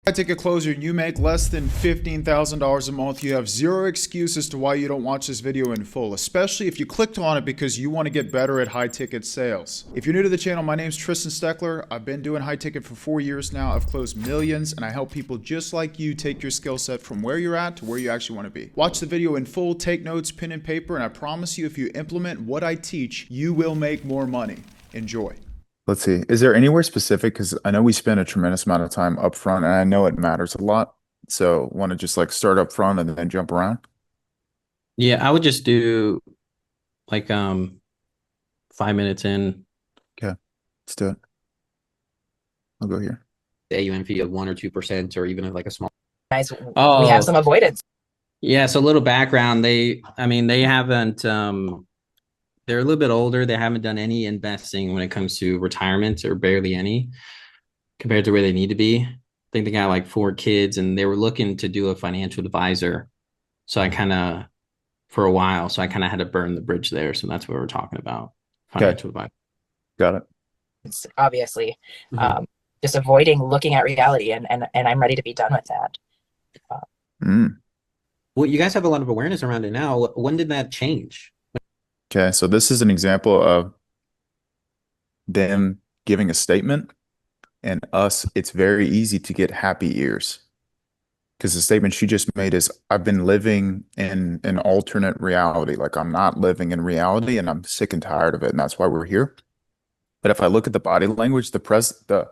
I take a closer and you make less than $15,000 a month, you have zero excuse as to why you don't watch this video in full, especially if you clicked on it because you want to get better at high ticket sales. If you're new to the channel, my name's Tristan Steckler. I've been doing high ticket for 4 years now. I've closed millions and I help people just like you take your skill set from where you're at to where you actually want to be. Watch the video in full, take notes, pen and paper, and I promise you if you implement what I teach, you will make more money. Enjoy. Let's see. Is there anywhere specific? Because I know we spend a tremendous amount of time up front, and I know it matters a lot. So want to just like start up front and then jump around? Yeah, I would just do like 5 minutes in Okay, let's do it. I'll go here. AUM fee of 1 or 2%, or even like a small. Guys, we Oh, have some avoidance. yeah, so a little background. They haven't they're a little bit older. They haven't done any investing when it comes to retirement, or barely any, compared to where they need to be. I think they got like 4 kids and they were looking to do a financial advisor. So I kind of for a while, so I kind of had to burn the bridge there. So that's what we're talking about. Financial advisor. Got it. It's obviously Mhm. just avoiding looking at reality, and I'm ready to be done with that. Mm. Well, you guys have a lot of awareness around it now. When did that change? Okay, so this is an example of them giving a statement, and us, it's very easy to get happy ears. Because the statement she just made is, I've been living in an alternate reality. Like I'm not living in reality and I'm sick and tired of it. And that's why we're here. But if I look at the body language, the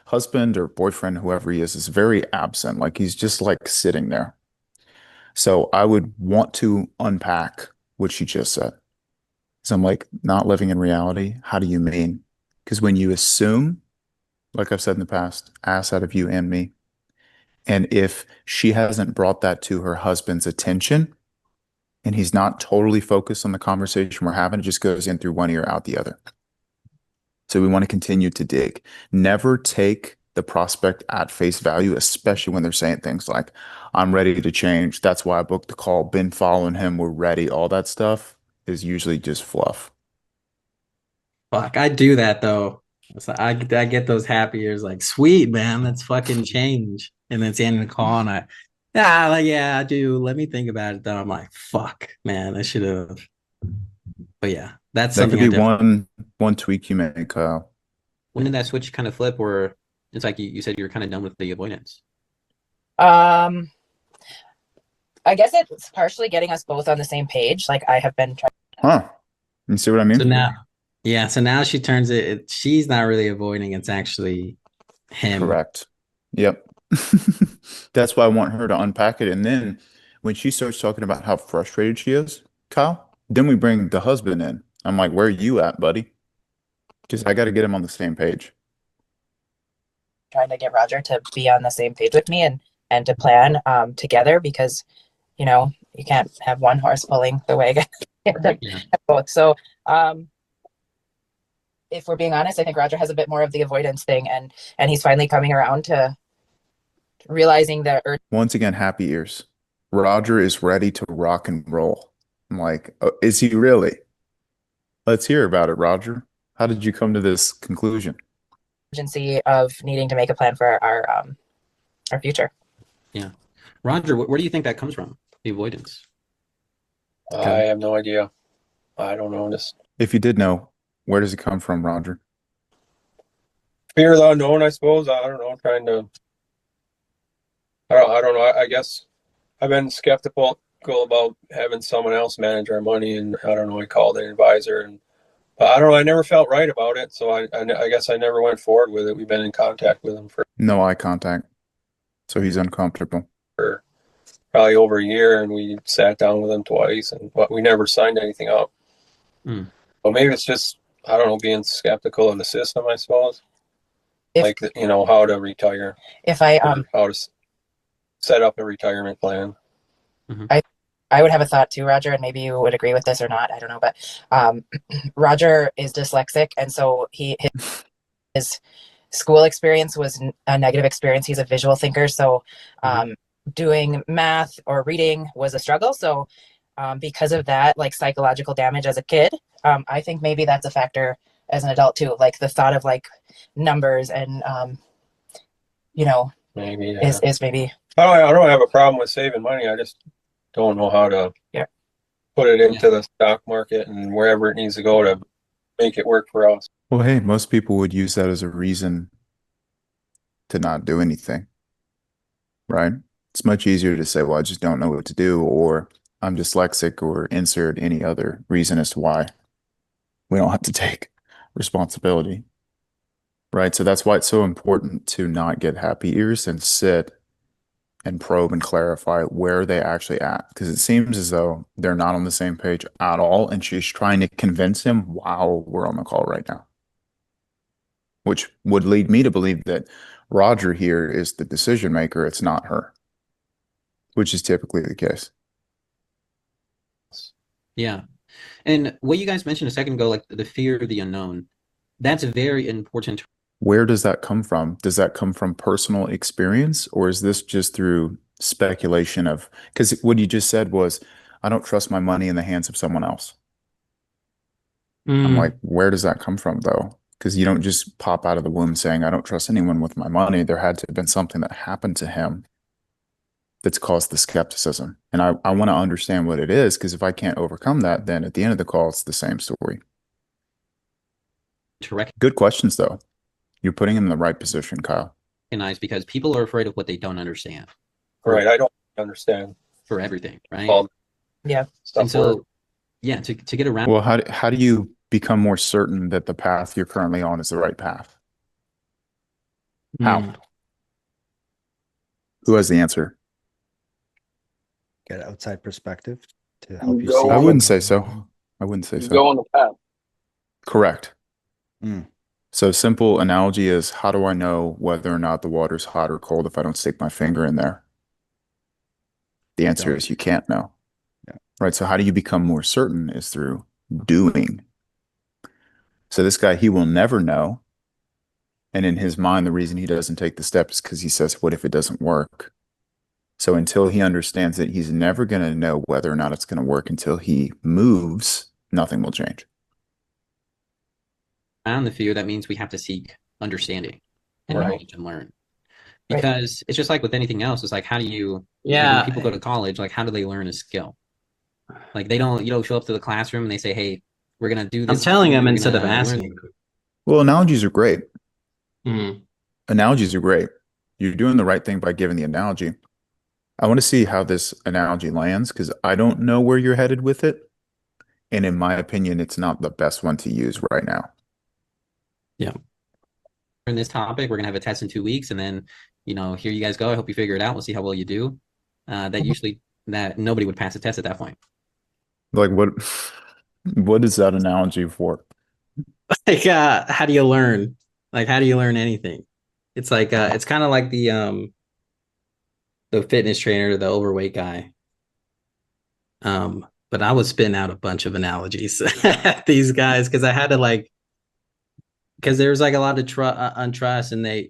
husband or boyfriend, whoever he is very absent. Like he's just like sitting there. So I would want to unpack what she just said. So I'm like, not living in reality. How do you mean? Because when you assume, like I've said in the past, ass out of you and me. And if she hasn't brought that to her husband's attention and he's not totally focused on the conversation we're having, it just goes in through one ear, out the other. So we want to continue to dig. Never take the prospect at face value, especially when they're saying things like, I'm ready to change. That's why I booked the call. Been following him. We're ready. All that stuff is usually just fluff. Fuck, I do that though. So I get those happy ears like, sweet man, let's fucking change. And then it's the end of the call and yeah, I do. Let me think about it though. I'm like, fuck, man, I should have. But yeah, that's That could something I be definitely. one tweak you make, Kyle. When did that switch kind of flip, where it's like you said you were kind of done with the avoidance? Um, I guess it's partially getting us both on the same page. Like I have been trying. Huh. You see what I mean? So now, yeah, so now she turns she's not really avoiding, it's actually him. Correct. Yep. That's why I want her to unpack it. And then when she starts talking about how frustrated she is, Kyle, then we bring the husband in. I'm like, where are you at, buddy? Because I got to get him on the same page. Trying to get Roger to be on the same page with me and to plan together, because you can't have one horse pulling the wagon. Yeah. Both. So if we're being honest, I think Roger has a bit more of the avoidance thing, and he's finally coming around to realizing that. Once again, happy ears. Roger is ready to rock and roll. I'm like, oh, is he really? Let's hear about it, Roger. How did you come to this conclusion? Urgency of needing to make a plan for our future. Yeah. Roger, where do you think that comes from? The avoidance. I have no idea. I don't know. Just If you did know, where does it come from, Roger? fear of the unknown, I suppose. I don't know. Trying to. I don't know. I guess I've been skeptical about having someone else manage our money, and I don't know. I called an advisor, but I don't know. I never felt right about it, so I guess I never went forward with it. We've been in contact with him for No eye contact. So he's uncomfortable. probably over a year, and we sat down with him twice, but we never signed anything up. Mm. But maybe it's just, I don't know, being skeptical of the system, I suppose. If- Like, how to retire, If I how to set up a retirement plan. I would have a thought too, Roger, and maybe you would agree with this or not. I don't know, but Roger is dyslexic, and so his school experience was a negative experience. He's a visual thinker, so doing math or reading was a struggle. So because of that, like psychological damage as a kid, I think maybe that's a factor as an adult too. Like the thought of like numbers and maybe. Yeah. is maybe. I don't have a problem with saving money. I just don't know how to put it into the stock market and wherever it needs to go to make it work for us. Well, hey, most people would use that as a reason to not do anything, right? It's much easier to say, well, I just don't know what to do, or I'm dyslexic, or insert any other reason as to why we don't have to take responsibility, right? So that's why it's so important to not get happy ears and sit and probe and clarify where they actually at, because it seems as though they're not on the same page at all, and she's trying to convince him while we're on the call right now, which would lead me to believe that Roger here is the decision maker. It's not her, which is typically the case. Yeah. And what you guys mentioned a second ago, like the fear of the unknown, that's very important. Where does that come from? Does that come from personal experience, or is this just through speculation of, because what you just said was, I don't trust my money in the hands of someone else. I'm like, where does that come from though? Because you don't just pop out of the womb saying, I don't trust anyone with my money. There had to have been something that happened to him that's caused the skepticism. And I want to understand what it is, because if I can't overcome that, then at the end of the call, it's the same story. To Good questions though. You're putting him in the right position, Kyle. recognize, because people are afraid of what they don't understand. Right. I don't understand For everything, right? all Yeah. stuff. And so, yeah, to get around. Well, how do you become more certain that the path you're currently on is the right path? How? Who has the answer? Get outside perspective to help you Go see. I on wouldn't say so. I wouldn't say so. Go on the path. Correct. Mm. So simple analogy is, how do I know whether or not the water's hot or cold if I don't stick my finger in there? The answer don't. is you can't know. Yeah. Right. So how do you become more certain is through doing. So this guy, he will never know. And in his mind, the reason he doesn't take the step is because he says, what if it doesn't work? So until he understands that he's never going to know whether or not it's going to work until he moves, nothing will change. Around the fear, that means we have to seek understanding and Right. knowledge and learn. Because it's just like with anything else. It's like, how do you, when people go to college, like, how do they learn a skill? Like, you don't show up to the classroom and they say, hey, we're going to do this. I'm telling them We're instead of gonna learn asking. Well, analogies are great. Mhm. Analogies are great. You're doing the right thing by giving the analogy. I want to see how this analogy lands, because I don't know where you're headed with it. And in my opinion, it's not the best one to use right now. in this topic. We're gonna have a test in 2 weeks, and then here you guys go. I hope you figure it out. We'll see how well you do. That nobody would pass the test at that point. Like what is that analogy for? Like, how do you learn? Like, how do you learn anything? It's like it's kind of like the fitness trainer, the overweight guy. But I was spitting out a bunch of analogies at these guys because I had to because there's like a lot of untrust, and I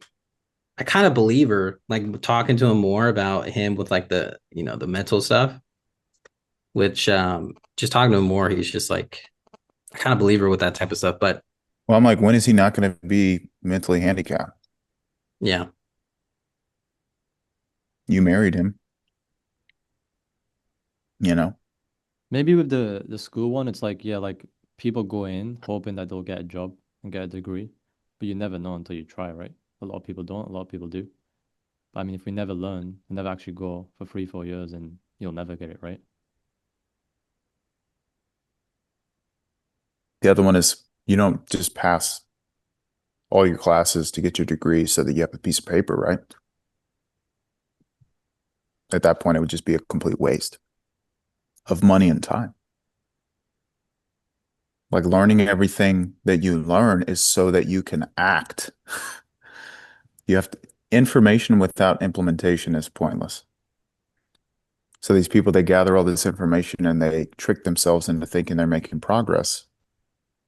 kind of believe her, like talking to him more about him with like the mental stuff, which just talking to him more, he's just like, I kind of believe her with that type of stuff. But Well, I'm like, when is he not going to be mentally handicapped? yeah, You married him. Maybe with the school one, it's like, yeah, like people go in hoping that they'll get a job and get a degree, but you never know until you try, right? A lot of people don't, a lot of people do. But I mean, if we never learn, we never actually go for 3-4 years, and you'll never get it right. The other one is, you don't just pass all your classes to get your degree so that you have a piece of paper, right? At that point, it would just be a complete waste of money and time. Like, learning everything that you learn is so that you can act. Information without implementation is pointless. So these people, they gather all this information and they trick themselves into thinking they're making progress,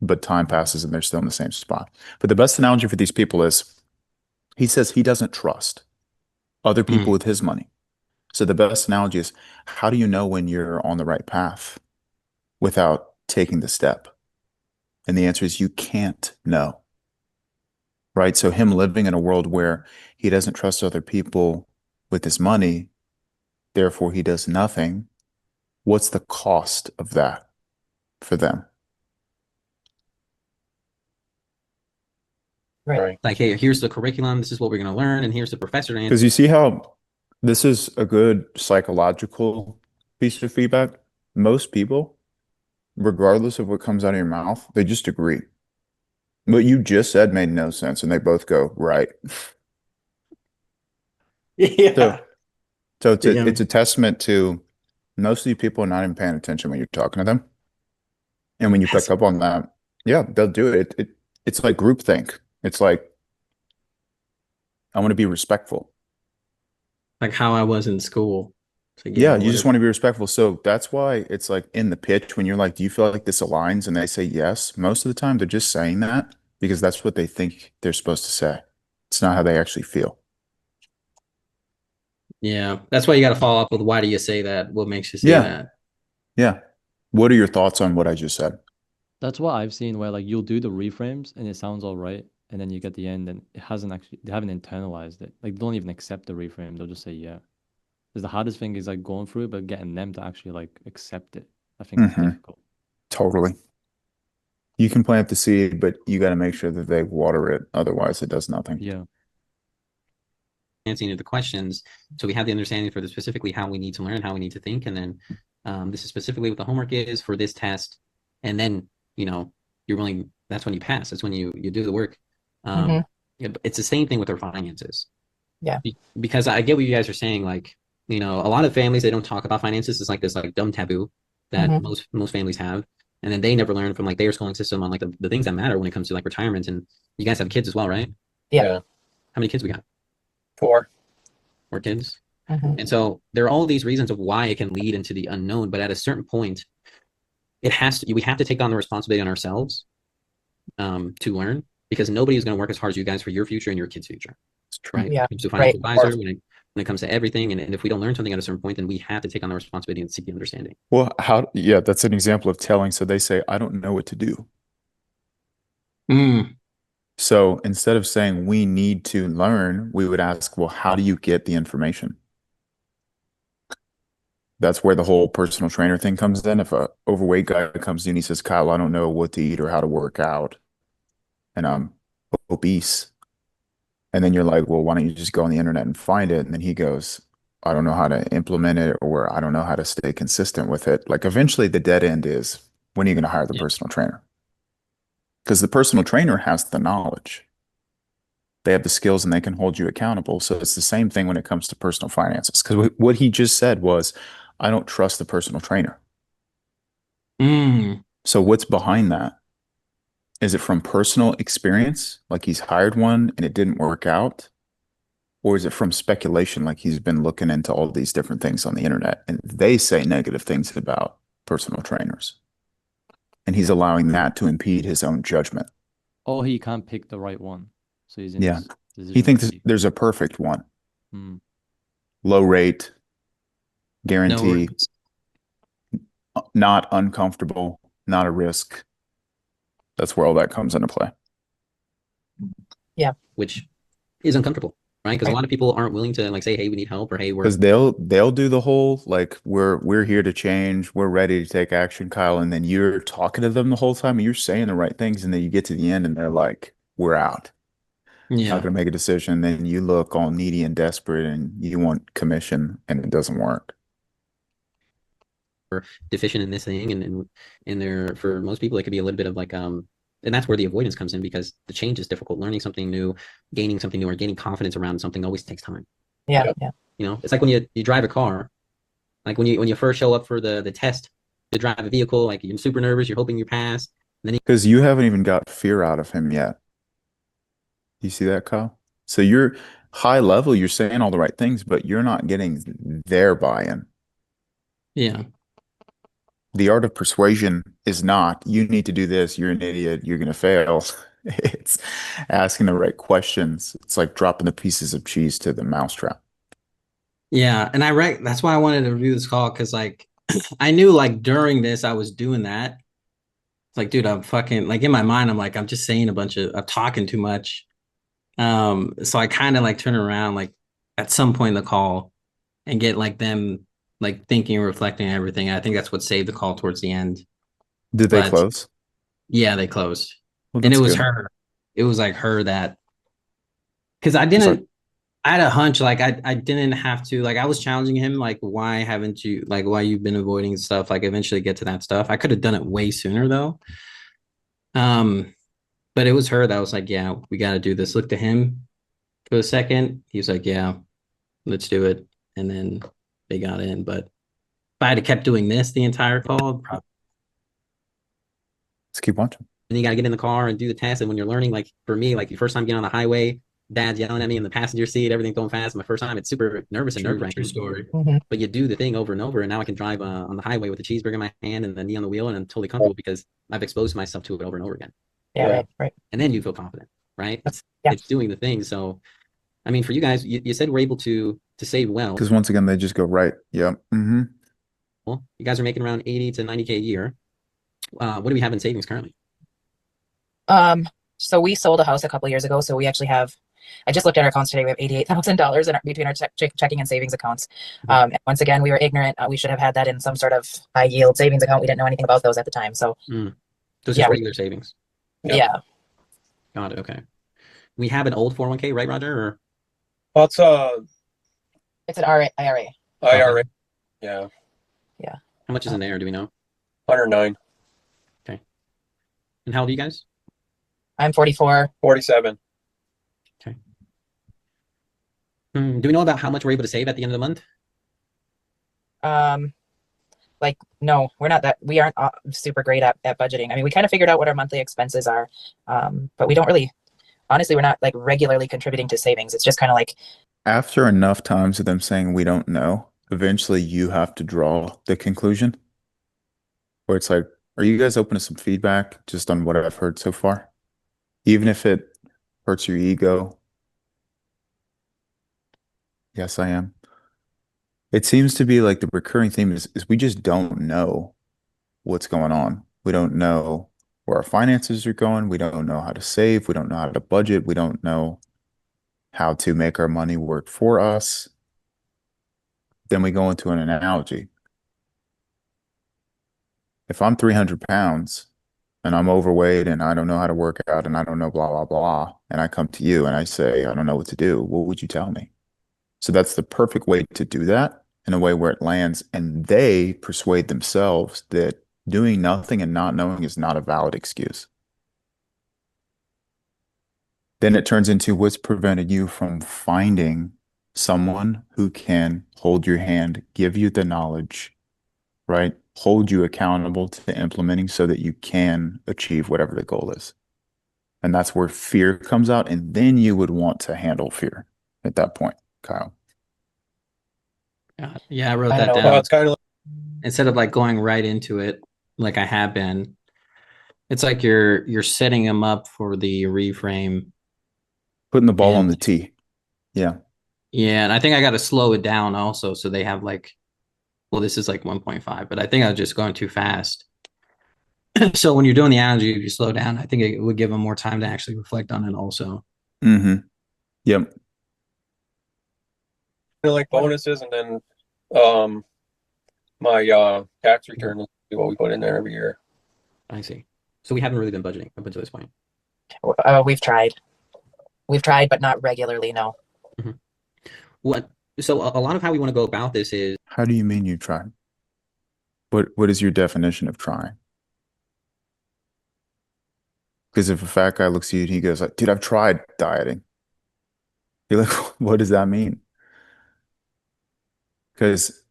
but time passes and they're still in the same spot. But the best analogy for these people is, he says he doesn't trust other people with his money. So the best analogy is, how do you know when you're on the right path without taking the step? And the answer is, you can't know. right? So him living in a world where he doesn't trust other people with his money, therefore he does nothing. What's the cost of that for them? Right. Like, hey, here's the curriculum. This is what we're going to learn. And here's the professor. Because you see how this is a good psychological piece of feedback. Most people, regardless of what comes out of your mouth, they just agree. What you just said made no sense, and they both go, right. Yeah. So it's Yeah. it's a testament to most of these people are not even paying attention when you're talking to them. And when you pick up on that, yeah, they'll do it. It's like groupthink. It's like, I want to be respectful. Like how I was in school. So, Yeah, you just want to be respectful. So that's why it's like in the pitch when you're like, do you feel like this aligns? And they say yes. Most of the time they're just saying that because that's what they think they're supposed to say. It's not how they actually feel. Yeah. That's why you got to follow up with why do you say that? What makes you say Yeah. that? Yeah. What are your thoughts on what I just said? That's what I've seen where like you'll do the reframes and it sounds all right. And then you get the end and it hasn't actually, they haven't internalized it. Like, they don't even accept the reframe. They'll just say, yeah. Because the hardest thing is like going through it, but getting them to actually like accept it. I think it's difficult. Totally. You can plant the seed, but you got to make sure that they water it. Otherwise, it does nothing. Yeah. Answering the questions. So we have the understanding for the specifically how we need to learn, how we need to think. And then this is specifically what the homework is for this test. And then, you know, you're willing, that's when you pass. That's when you do the work. It's the same thing with our finances. Yeah. Because I get what you guys are saying. Like, you know, a lot of families, they don't talk about finances. It's like this like dumb taboo that most families have. And then they never learn from like their schooling system on like the things that matter when it comes to like retirement. And you guys have kids as well, right? Yeah. How many kids we got? 4. 4 kids. And so there are all these reasons of why it can lead into the unknown, but at a certain point, we have to take on the responsibility on ourselves to learn, because nobody is going to work as hard as you guys for your future and your kids' future. Right? Yeah. When it comes to a financial advisor, when it comes to everything, and if we don't learn something at a certain point, then we have to take on the responsibility and seek the understanding. Well, that's an example of telling. So they say, I don't know what to do. So instead of saying we need to learn, we would ask, well, how do you get the information? That's where the whole personal trainer thing comes in. If a overweight guy comes in and he says, Kyle, I don't know what to eat or how to work out, and I'm obese. And then you're like, well, why don't you just go on the internet and find it? And then he goes, I don't know how to implement it, or I don't know how to stay consistent with it. Like, eventually the dead end is, when are you going to hire the personal trainer? Because the personal trainer has the knowledge. They have the skills and they can hold you accountable. So it's the same thing when it comes to personal finances. Because what he just said was, I don't trust the personal trainer. So what's behind that? Is it from personal experience, like he's hired one and it didn't work out? Or is it from speculation, like he's been looking into all these different things on the internet and they say negative things about personal trainers? And he's allowing that to impede his own judgment. Oh, he can't pick the right one. So he's in Yeah. this He thinks decision there's a perfect one. fatigue. Low rate, guarantee, not uncomfortable, not a risk. That's where all that comes into play. Yeah. Which is uncomfortable, right? Because a lot of people aren't willing to like say, hey, we need help, or hey, we're Because they'll do the whole like we're here to change, we're ready to take action, Kyle, and then you're talking to them the whole time and you're saying the right things, and then you get to the end and they're like, we're out. Not gonna make a decision. Then you look all needy and desperate and you want commission and it doesn't work. deficient in this thing, and there, for most people, it could be a little bit of like and that's where the avoidance comes in, because the change is difficult. Learning something new, gaining something new, or gaining confidence around something always takes time. Yeah. You know, it's like when you drive a car, like when you first show up for the test to drive a vehicle, like you're super nervous, you're hoping you pass, and then Because you haven't even got fear out of him yet. You see that, Kyle? So you're high level, you're saying all the right things, but you're not getting their buy-in. The art of persuasion is not, you need to do this, you're an idiot, you're going to fail. It's asking the right questions. It's like dropping the pieces of cheese to the mousetrap. Yeah, and that's why I wanted to do this call, because like I knew like during this I was doing that. It's like, dude, I'm fucking like in my mind, I'm like, I'm just saying I'm talking too much. So I kind of like turn around like at some point in the call and get like them like thinking, reflecting on everything. I think that's what saved the call towards the end. Did they But close? yeah, they closed. Well, And it that's was good. her. It was like her that because Sorry. I had a hunch like I didn't have to like I was challenging him like why haven't you like why you've been avoiding stuff like eventually get to that stuff. I could have done it way sooner though. But it was her that was like, yeah, we got to do this. Look to him for a second. He's like, yeah, let's do it. And then they got in. But if I had kept doing this the entire call, probably. Let's keep watching. And you got to get in the car and do the test. And when you're learning, like for me, like your first time getting on the highway, dad's yelling at me in the passenger seat, everything going fast. My first time, it's super nervous and True, nerve-wracking. true story. But you do the thing over and over. And now I can drive on the highway with a cheeseburger in my hand and the knee on the wheel. And I'm totally comfortable because I've exposed myself to it over and over again. Yeah, Yeah. right. And then you feel confident, right? Yeah. It's doing the thing. So, I mean, for you guys, you said we're able to save well. Because once again, they just go right. Yep. Mm-hmm. Well, you guys are making around 80 to 90K a year. What do we have in savings currently? So we sold a house a couple years ago. So we actually have, I just looked at our accounts today. We have $88,000 in between our checking and savings accounts. And once again, we were ignorant. We should have had that in some sort of high yield savings account. We didn't know anything about those at the time. So Those Yeah. are regular savings. Yeah. yeah, Got it. Okay. We have an old 401k, right, Roger? Or Well, it's it's an IRA. IRA. Yeah, how much is in there? Do we know? 109, And how old are you guys? I'm 44. 47. Do we know about how much we're able to save at the end of the month? Like, no, we're not that, we aren't super great at budgeting. I mean, we kind of figured out what our monthly expenses are, but we don't really, honestly, we're not like regularly contributing to savings. It's just kind of like, After enough times of them saying we don't know, eventually you have to draw the conclusion. Where it's like, are you guys open to some feedback just on what I've heard so far? Even if it hurts your ego. Yes, I am. It seems to be like the recurring theme is we just don't know what's going on. We don't know where our finances are going. We don't know how to save. We don't know how to budget. We don't know how to make our money work for us. Then we go into an analogy. If I'm 300 pounds and I'm overweight and I don't know how to work out and I don't know blah, blah, blah, and I come to you and I say, I don't know what to do, what would you tell me? So that's the perfect way to do that in a way where it lands and they persuade themselves that doing nothing and not knowing is not a valid excuse. Then it turns into what's prevented you from finding someone who can hold your hand, give you the knowledge, right? Hold you accountable to implementing so that you can achieve whatever the goal is. And that's where fear comes out. And then you would want to handle fear at that point, Kyle. Yeah, I wrote I that don't know. down. Well, it's kind of Instead of like going right into it like I have been, it's like you're setting them up for the reframe. Putting the ball on And- the tee. Yeah. Yeah, and I think I got to slow it down also so they have like, well, this is like 1.5, but I think I was just going too fast. So when you're doing the analogy, if you slow down, I think it would give them more time to actually reflect on it also. Mm-hmm. Yep. like bonuses, and then my tax return is what we put in there every year. I see. So we haven't really been budgeting up until this point. we've tried, but not regularly. No. What? So a lot of how we want to go about this is How do you mean you tried? What is your definition of trying? Because if a fat guy looks at you and he goes like, dude, I've tried dieting. You're like, what does that mean? Because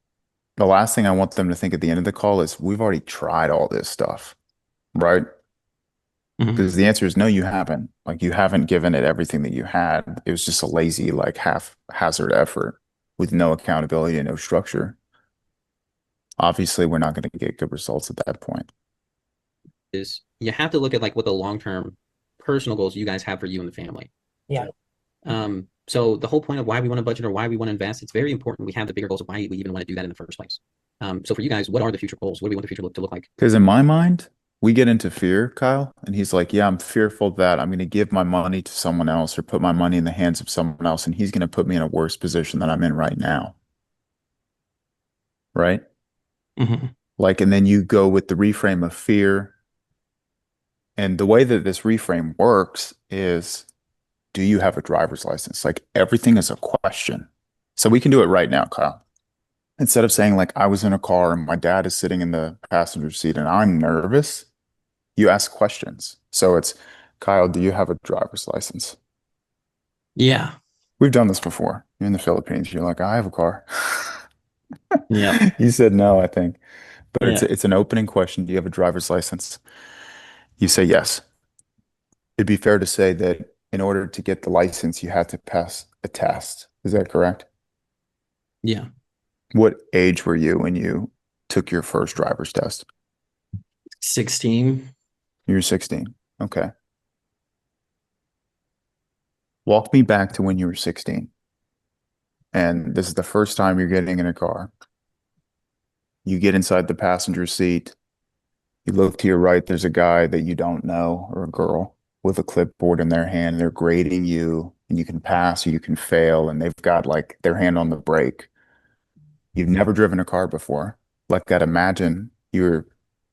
the last thing I want them to think at the end of the call is we've already tried all this stuff, right? Because the answer is no, you haven't. Like you haven't given it everything that you had. It was just a lazy, like haphazard effort with no accountability and no structure. Obviously, we're not going to get good results at that point. is you have to look at like what the long-term personal goals you guys have for you and the family. Yeah. So the whole point of why we want to budget or why we want to invest, it's very important we have the bigger goals of why we even want to do that in the first place. So for you guys, what are the future goals? What do we want the future to look like? Because in my mind, we get into fear, Kyle, and he's like, yeah, I'm fearful that I'm going to give my money to someone else or put my money in the hands of someone else, and he's going to put me in a worse position than I'm in right now. Right? Mhm. Like, and then you go with the reframe of fear. And the way that this reframe works is, do you have a driver's license? Like, everything is a question. So we can do it right now, Kyle. Instead of saying, like, I was in a car and my dad is sitting in the passenger seat and I'm nervous, you ask questions. So it's, Kyle, do you have a driver's license? Yeah. We've done this before. You're in the Philippines. You're like, I have a car. Yeah. You said no, I think. But Yeah. it's an opening question. Do you have a driver's license? You say yes. It'd be fair to say that in order to get the license, you had to pass a test. Is that correct? Yeah. What age were you when you took your first driver's test? 16. You were 16. Okay. Walk me back to when you were 16. And this is the first time you're getting in a car. You get inside the passenger seat. You look to your right, there's a guy that you don't know or a girl with a clipboard in their hand. They're grading you, and you can pass or you can fail, and they've got like their hand on the brake. You've never driven a car before. Like, I'd imagine you were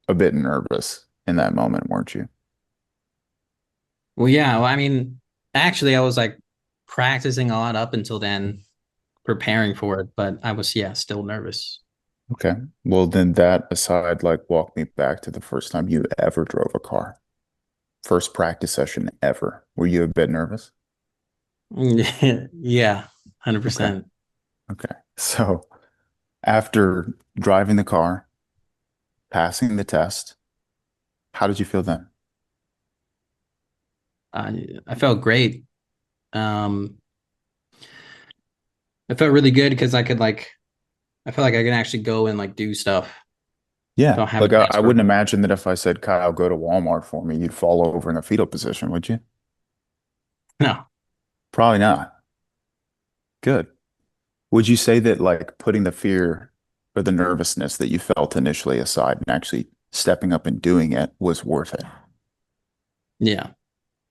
a bit nervous in that moment, weren't you? Well, yeah. Well, I mean, actually, I was like practicing a lot up until then, preparing for it, but I was, yeah, still nervous. Okay. Well, then that aside, like, walk me back to the first time you ever drove a car. First practice session ever. Were you a bit nervous? Yeah, Okay. 100%. Okay. So after driving the car, passing the test, how did you feel then? I felt great. Um, I felt really good because I felt like I can actually go and like do stuff. Yeah. Don't have Like, an I expert. wouldn't imagine that if I said, Kyle, go to Walmart for me, you'd fall over in a fetal position, would you? No, Probably not. Good. Would you say that, like, putting the fear or the nervousness that you felt initially aside and actually stepping up and doing it was worth it? yeah.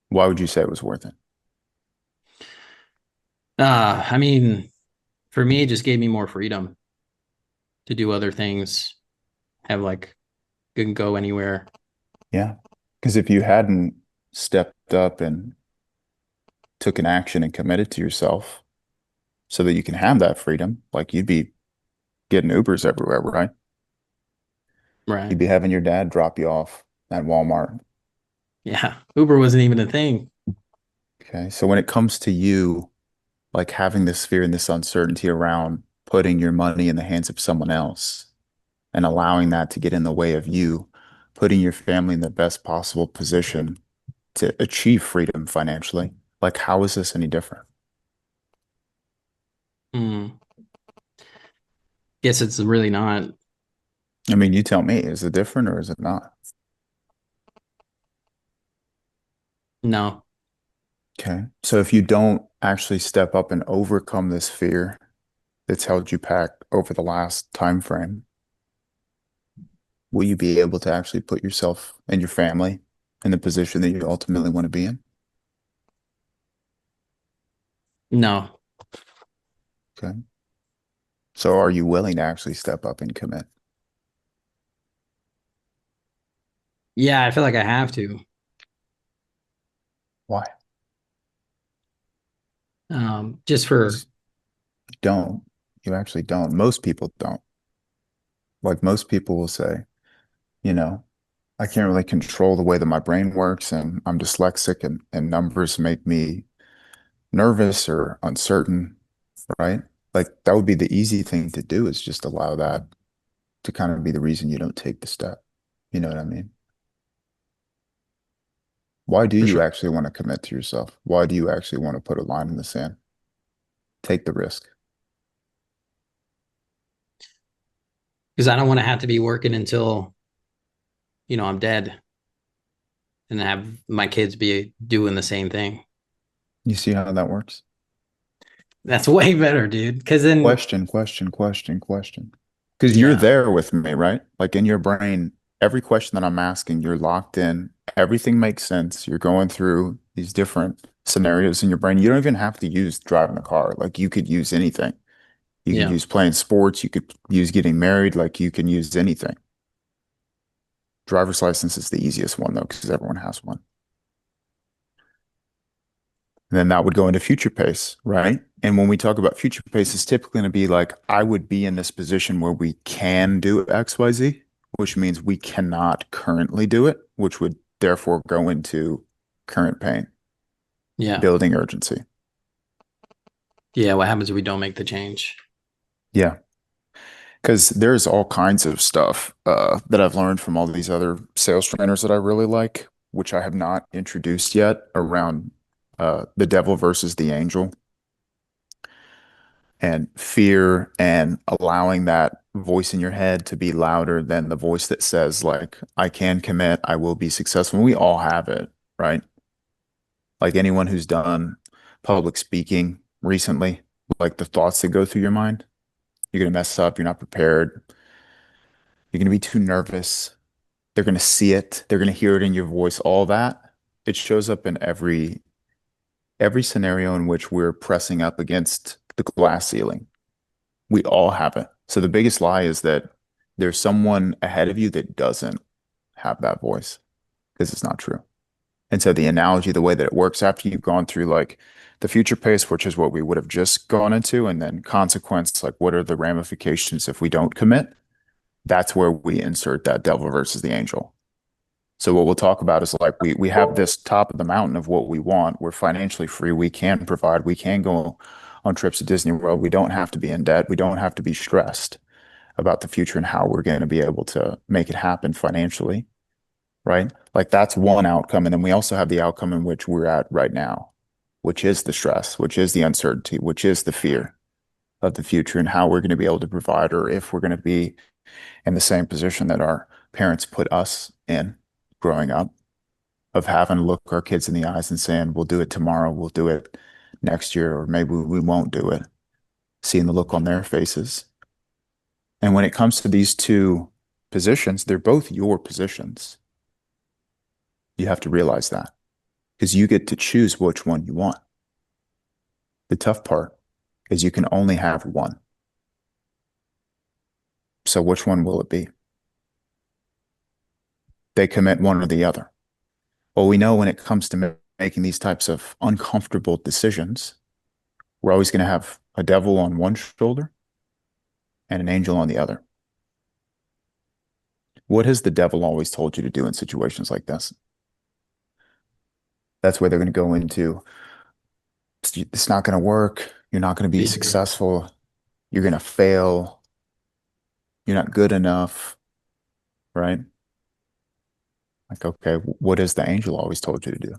Why would you say it was worth it? I mean, for me, it just gave me more freedom to do other things, have like, can go anywhere. Yeah. Because if you hadn't stepped up and took an action and committed to yourself so that you can have that freedom, like, you'd be getting Ubers everywhere, right? Right. You'd be having your dad drop you off at Walmart. Yeah. Uber wasn't even a thing. Okay. So when it comes to you, like, having this fear and this uncertainty around putting your money in the hands of someone else and allowing that to get in the way of you putting your family in the best possible position to achieve freedom financially, like, how is this any different? Hmm. Guess it's really not. I mean, you tell me, is it different or is it not? No. Okay. So if you don't actually step up and overcome this fear that's held you back over the last time frame, will you be able to actually put yourself and your family in the position that you ultimately want to be in? No. Okay. So are you willing to actually step up and commit? Yeah, I feel like I have to. Why? Just for, You don't. You actually don't. Most people don't. Like, most people will say, you know, I can't really control the way that my brain works, and I'm dyslexic, and numbers make me nervous or uncertain, right? Like, that would be the easy thing to do, is just allow that to kind of be the reason you don't take the step. You know what I mean? Why do for you sure. actually want to commit to yourself? Why do you actually want to put a line in the sand? Take the risk. Because I don't want to have to be working until, I'm dead and have my kids be doing the same thing. You see how that works? That's way better, dude. Because then, Question, question, question, question. Because you're yeah, there with me, right? Like, in your brain, every question that I'm asking, you're locked in. Everything makes sense. You're going through these different scenarios in your brain. You don't even have to use driving a car. Like you could use anything. You could Yeah. use playing sports. You could use getting married. Like you can use anything. Driver's license is the easiest one though, because everyone has one. And then that would go into future pace, right? And when we talk about future pace, it's typically going to be like, I would be in this position where we can do XYZ, which means we cannot currently do it, which would therefore go into current pain, Yeah. building urgency. Yeah. What happens if we don't make the change? Yeah. Because there's all kinds of stuff that I've learned from all these other sales trainers that I really like, which I have not introduced yet around the devil versus the angel and fear and allowing that voice in your head to be louder than the voice that says, like, I can commit, I will be successful. We all have it, right? Like anyone who's done public speaking recently, like the thoughts that go through your mind, you're going to mess up, you're not prepared, you're going to be too nervous. They're going to see it, they're going to hear it in your voice, all that. It shows up in every scenario in which we're pressing up against the glass ceiling. We all have it. So the biggest lie is that there's someone ahead of you that doesn't have that voice, because it's not true. And so the analogy, the way that it works after you've gone through like the future pace, which is what we would have just gone into, and then consequence, like what are the ramifications if we don't commit? That's where we insert that devil versus the angel. So what we'll talk about is like we have this top of the mountain of what we want. We're financially free. We can provide. We can go on trips to Disney World. We don't have to be in debt. We don't have to be stressed about the future and how we're going to be able to make it happen financially, right? Like that's one outcome. And then we also have the outcome in which we're at right now, which is the stress, which is the uncertainty, which is the fear of the future and how we're going to be able to provide, or if we're going to be in the same position that our parents put us in growing up, of having to look our kids in the eyes and saying, we'll do it tomorrow, we'll do it next year, or maybe we won't do it, seeing the look on their faces. And when it comes to these two positions, they're both your positions. You have to realize that, because you get to choose which one you want. The tough part is you can only have one. So which one will it be? They commit one or the other. Well, we know when it comes to making these types of uncomfortable decisions, we're always going to have a devil on one shoulder and an angel on the other. What has the devil always told you to do in situations like this? That's where they're going to go into, it's not going to work. You're not going to be successful. You're going to fail. You're not good enough, right? Like, okay, what has the angel always told you to do?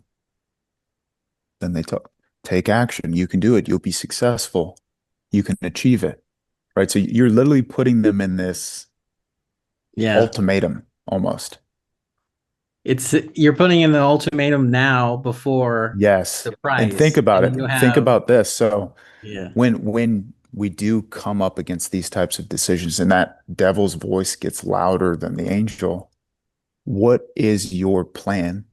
Then they take action. You can do it. You'll be successful. You can achieve it, right? So you're literally putting them in this ultimatum almost. It's you're putting in the ultimatum now before Yes. the price. And think about it. Think about this. So yeah, when we do come up against these types of decisions and that devil's voice gets louder than the angel, what is your plan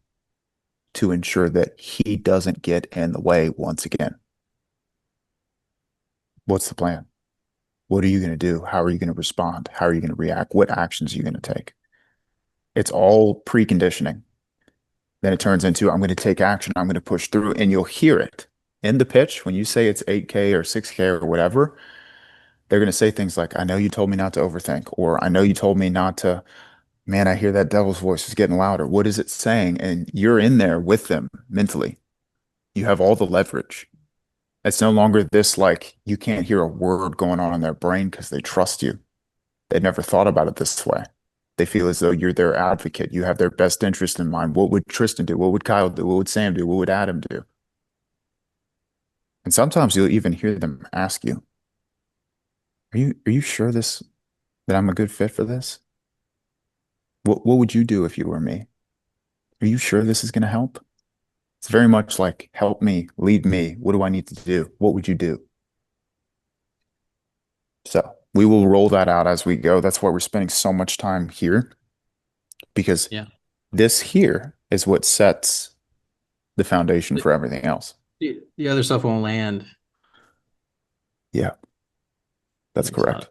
to ensure that he doesn't get in the way once again? What's the plan? What are you going to do? How are you going to respond? How are you going to react? What actions are you going to take? It's all preconditioning. Then it turns into, I'm going to take action. I'm going to push through, and you'll hear it in the pitch. When you say it's 8K or 6K or whatever, they're going to say things like, I know you told me not to overthink, or I know you told me not to, man, I hear that devil's voice is getting louder. What is it saying? And you're in there with them mentally. You have all the leverage. It's no longer this, like, you can't hear a word going on in their brain because they trust you. They never thought about it this way. They feel as though you're their advocate. You have their best interest in mind. What would Tristan do? What would Kyle do? What would Sam do? What would Adam do? And sometimes you'll even hear them ask you, are you sure that I'm a good fit for this? What would you do if you were me? Are you sure this is going to help? It's very much like, help me, lead me. What do I need to do? What would you do? So we will roll that out as we go. That's why we're spending so much time here. because Yeah. this here is what sets the foundation for everything else. The other stuff won't land. Yeah, that's correct.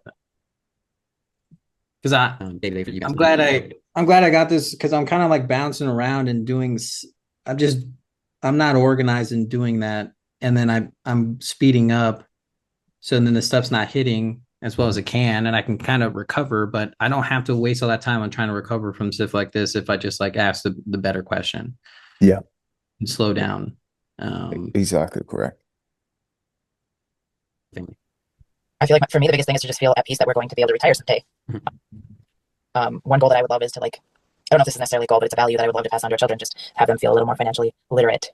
Because day-to-day for you guys. I'm glad I got this, because I'm kind of like bouncing around and doing. I'm not organized in doing that, and then I'm speeding up, so then the stuff's not hitting as well as it can, and I can kind of recover, but I don't have to waste all that time on trying to recover from stuff like this if I just like ask the better question. Yeah. And slow down. Exactly correct. Family. I feel like for me, the biggest thing is to just feel at peace that we're going to be able to retire someday. One goal that I would love is to, like, I don't know if this is necessarily a goal, but it's a value that I would love to pass on to our children, just have them feel a little more financially literate.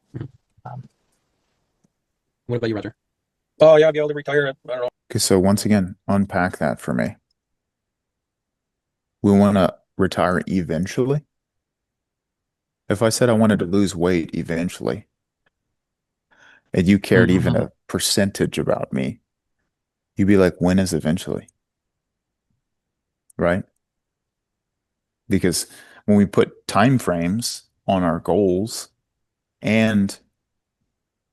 What about you, Roger? Oh yeah, I'll be able to retire at, I don't know. Okay, so once again, unpack that for me. We want to retire eventually. If I said I wanted to lose weight eventually, and you cared even a percentage about me, you'd be like, when is eventually? Right? Because when we put time frames on our goals and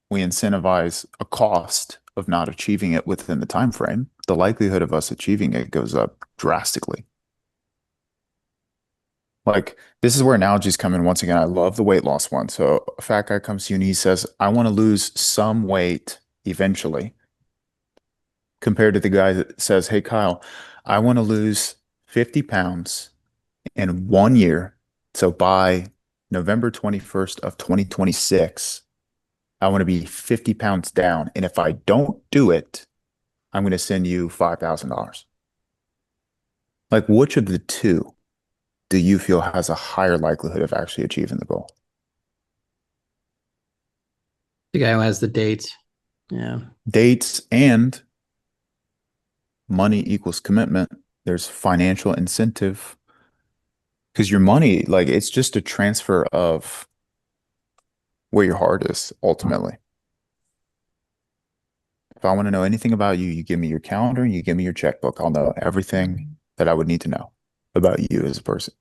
we incentivize a cost of not achieving it within the time frame, the likelihood of us achieving it goes up drastically. Like, this is where analogies come in. Once again, I love the weight loss one. So a fat guy comes to you and he says, I want to lose some weight eventually, compared to the guy that says, hey, Kyle, I want to lose 50 pounds in 1 year. So by November 21st of 2026, I want to be 50 pounds down. And if I don't do it, I'm going to send you $5,000. Like, which of the two do you feel has a higher likelihood of actually achieving the goal? The guy who has the dates. Yeah. Dates and money equals commitment. There's financial incentive, because your money, like, it's just a transfer of where your heart is ultimately. If I want to know anything about you, you give me your calendar, you give me your checkbook. I'll know everything that I would need to know about you as a person.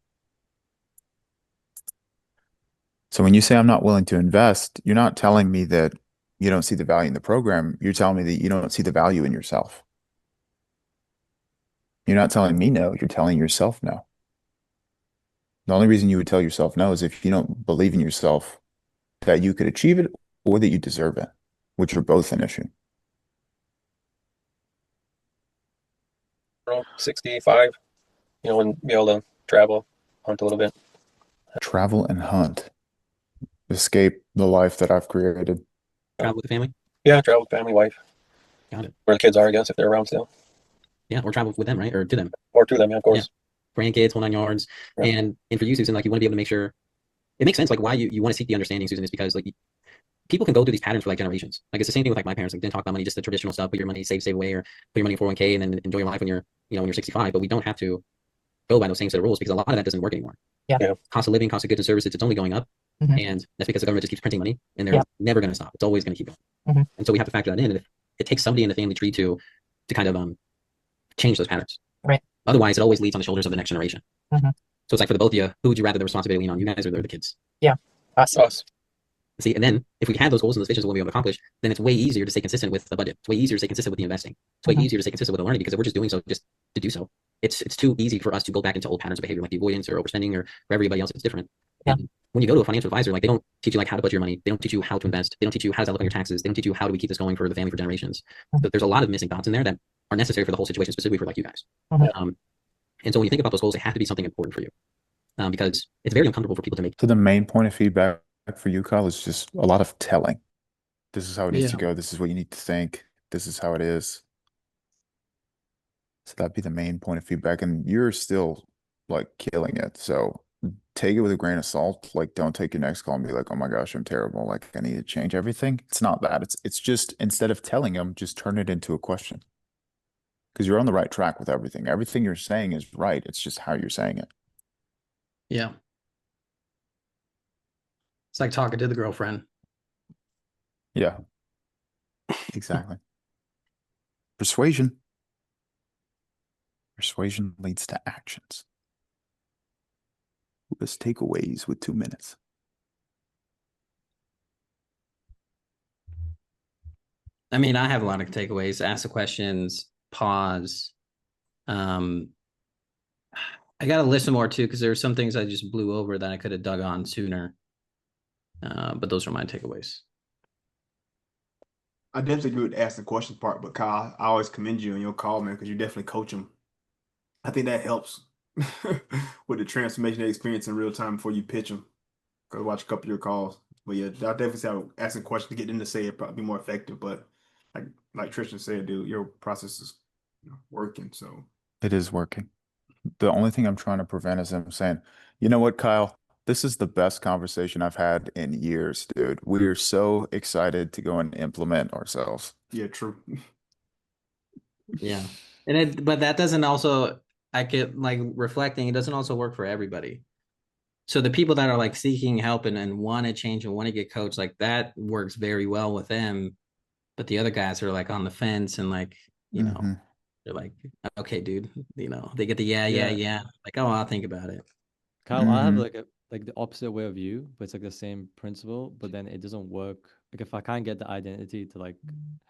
So when you say I'm not willing to invest, you're not telling me that you don't see the value in the program. You're telling me that you don't see the value in yourself. You're not telling me no, you're telling yourself no. The only reason you would tell yourself no is if you don't believe in yourself that you could achieve it or that you deserve it, which are both an issue. 65, and be able to travel, hunt a little bit. Travel and hunt. Escape the life that I've created. Travel with the family? Yeah, travel with family, wife. Got it. Where the kids are, I guess, if they're around still. Yeah, or travel with them, right? Or to them. Or to them, yeah, of course. Yeah. Grandkids, whole 9 yards. Yeah. And for you, Susan, like, you want to be able to make sure it makes sense, like, why you want to seek the understanding, Susan, is because, like, people can go through these patterns for like generations. Like, it's the same thing with like my parents. Like, didn't talk about money, just the traditional stuff, put your money, save away, or put your money in 401k and then enjoy your life when you're, when you're 65. But we don't have to go by those same set of rules, because a lot of that doesn't work anymore. Yeah. Cost of living, cost of goods and services, it's only going up. And that's because the government just keeps printing money, and they're never going to stop. It's always going to keep going. And so we have to factor that in. And if it takes somebody in the family tree to kind of change those patterns. Right. Otherwise, it always leads on the shoulders of the next generation. So it's like, for the both of you, who would you rather the responsibility lean on, you guys or the kids? Yeah. Us. See, and then if we have those goals and those visions of what we want to accomplish, then it's way easier to stay consistent with the budget. It's way easier to stay consistent with the investing. It's way easier to stay consistent with the learning, because if we're just doing so just to do so, it's too easy for us to go back into old patterns of behavior, like the avoidance or overspending, or for everybody else it's different. Yeah. And when you go to a financial advisor, like, they don't teach you like how to budget your money. They don't teach you how to invest. They don't teach you how does that look on your taxes. They don't teach you how do we keep this going for the family for generations. So there's a lot of missing dots in there that are necessary for the whole situation, specifically for like you guys. And so when you think about those goals, they have to be something important for you, because it's very uncomfortable for people to make. So the main point of feedback for you, Kyle, is just a lot of telling. This is how it needs to go. This is what you need to think. This is how it is. So that'd be the main point of feedback. And you're still like killing it. So take it with a grain of salt. Like, don't take your next call and be like, oh my gosh, I'm terrible. Like, I need to change everything. It's not that. It's just, instead of telling them, just turn it into a question. Because you're on the right track with everything. Everything you're saying is right. It's just how you're saying it. Yeah. It's like talking to the girlfriend. Yeah. Exactly. Persuasion. Persuasion leads to actions. Let's takeaways with 2 minutes. I mean, I have a lot of takeaways. Ask the questions, pause. I got to listen more too, because there were some things I just blew over that I could have dug on sooner. But those are my takeaways. I definitely agree with the asking questions part, but Kyle, I always commend you on your call, man, because you definitely coach them. I think that helps with the transformation they experience in real time before you pitch them. Because watch a couple of your calls. But yeah, I definitely say asking questions to get them to say it probably be more effective. But like Tristan said, dude, your process is working. So It is working. The only thing I'm trying to prevent is him saying, you know what, Kyle, this is the best conversation I've had in years, dude. We are so excited to go and implement ourselves. yeah, true. Yeah. But that doesn't also, I get like reflecting, it doesn't also work for everybody. So the people that are like seeking help and want to change and want to get coached, like that works very well with them. But the other guys are like on the fence and like, you know, Mhm. they're like, okay, dude, you know, they get the yeah. Like, oh, I'll think about it. Kyle, I have Mhm. like the opposite way of you, but it's like the same principle, but then it doesn't work. Like if I can't get the identity to like,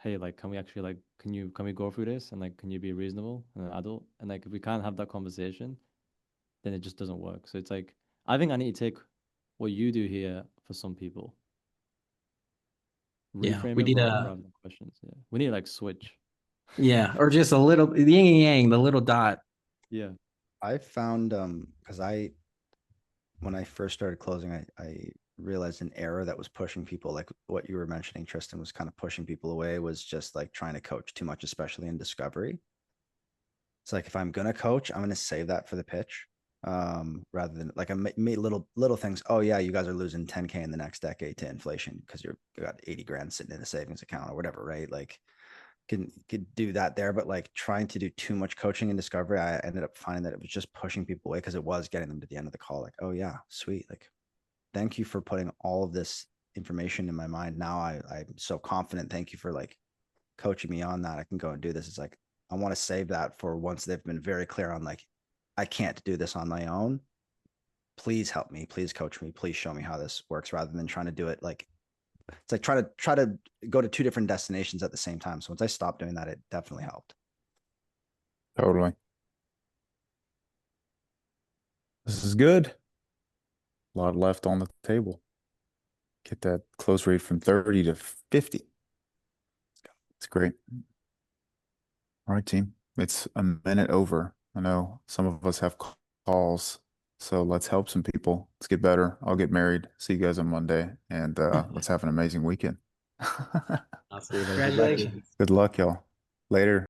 hey, like can we actually like can we go through this and like can you be reasonable and an adult? And like if we can't have that conversation, then it just doesn't work. So it's like I think I need to take what you do here for some people. Yeah. Reframe We it need rather than questions. Yeah. We need to like switch. or just a little yin and yang, the little dot. Yeah. I found because when I first started closing, I realized an error that was pushing people, like what you were mentioning, Tristan, was kind of pushing people away, was just like trying to coach too much, especially in discovery. It's like if I'm gonna coach, I'm gonna save that for the pitch. Rather than like I made little things. Oh yeah, you guys are losing 10K in the next decade to inflation because you got 80 grand sitting in a savings account or whatever, right? Like could do that there, but like trying to do too much coaching and discovery, I ended up finding that it was just pushing people away because it was getting them to the end of the call. Like, oh yeah, sweet. Like, thank you for putting all of this information in my mind. Now I'm so confident. Thank you for like coaching me on that. I can go and do this. It's like, I want to save that for once they've been very clear on like, I can't do this on my own. Please help me. Please coach me. Please show me how this works rather than trying to do it like it's like try to go to two different destinations at the same time. So once I stopped doing that, it definitely helped. Totally. This is good. A lot left on the table. Get that close rate from 30 to 50. It's great. All right, team. It's a minute over. I know some of us have calls, so let's help some people. Let's get better. I'll get married. See you guys on Monday, and let's have an amazing weekend. Congratulations. Good luck, y'all. Later.